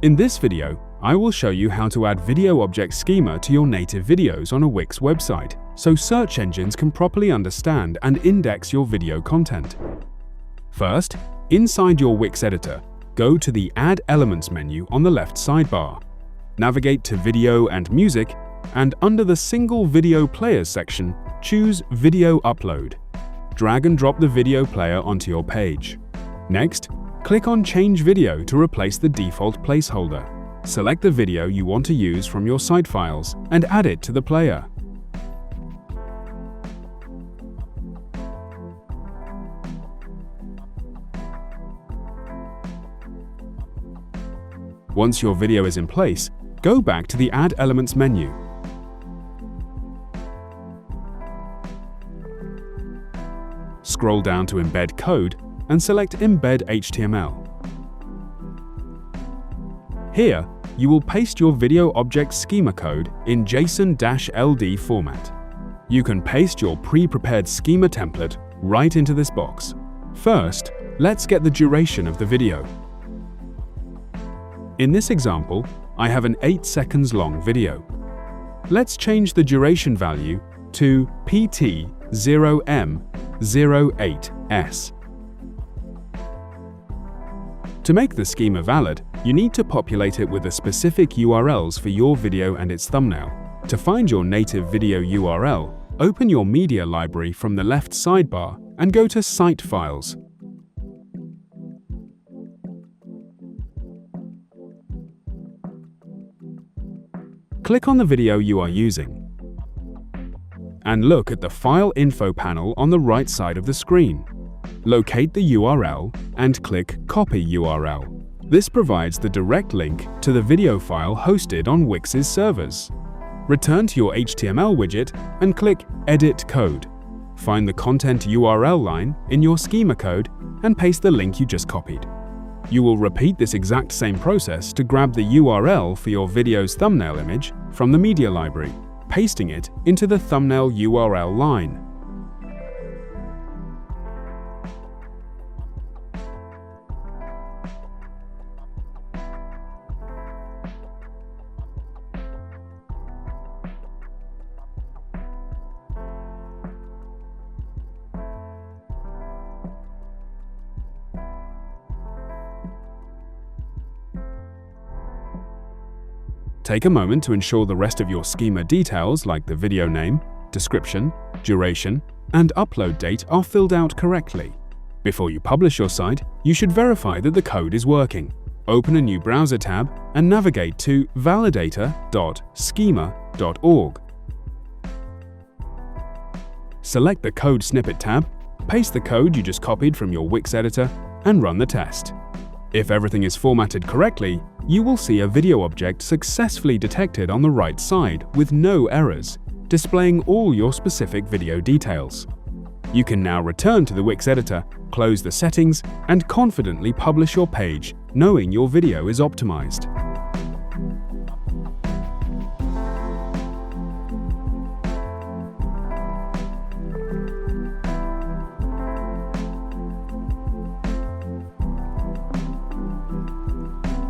In this video, I will show you how to add video object schema to your native videos on a Wix website, so search engines can properly understand and index your video content. First, inside your Wix editor, go to the Add Elements menu on the left sidebar. Navigate to Video and Music, and under the Single Video Players section, choose Video Upload. Drag and drop the video player onto your page. Next, click on Change Video to replace the default placeholder. Select the video you want to use from your site files and add it to the player. Once your video is in place, go back to the Add Elements menu. Scroll down to Embed Code and select Embed HTML. Here, you will paste your video object schema code in JSON-LD format. You can paste your pre-prepared schema template right into this box. First, let's get the duration of the video. In this example, I have an 8 seconds long video. Let's change the duration value to PT0M08S. To make the schema valid, you need to populate it with the specific URLs for your video and its thumbnail. To find your native video URL, open your media library from the left sidebar and go to Site Files. Click on the video you are using and look at the File Info panel on the right side of the screen. Locate the URL and click Copy URL. This provides the direct link to the video file hosted on Wix's servers. Return to your HTML widget and click Edit Code. Find the content URL line in your schema code and paste the link you just copied. You will repeat this exact same process to grab the URL for your video's thumbnail image from the media library, pasting it into the thumbnail URL line. Take a moment to ensure the rest of your schema details like the video name, description, duration, and upload date are filled out correctly. Before you publish your site, you should verify that the code is working. Open a new browser tab and navigate to validator.schema.org. Select the Code Snippet tab, paste the code you just copied from your Wix editor, and run the test. If everything is formatted correctly, you will see a video object successfully detected on the right side with no errors, displaying all your specific video details. You can now return to the Wix editor, close the settings, and confidently publish your page, knowing your video is optimized.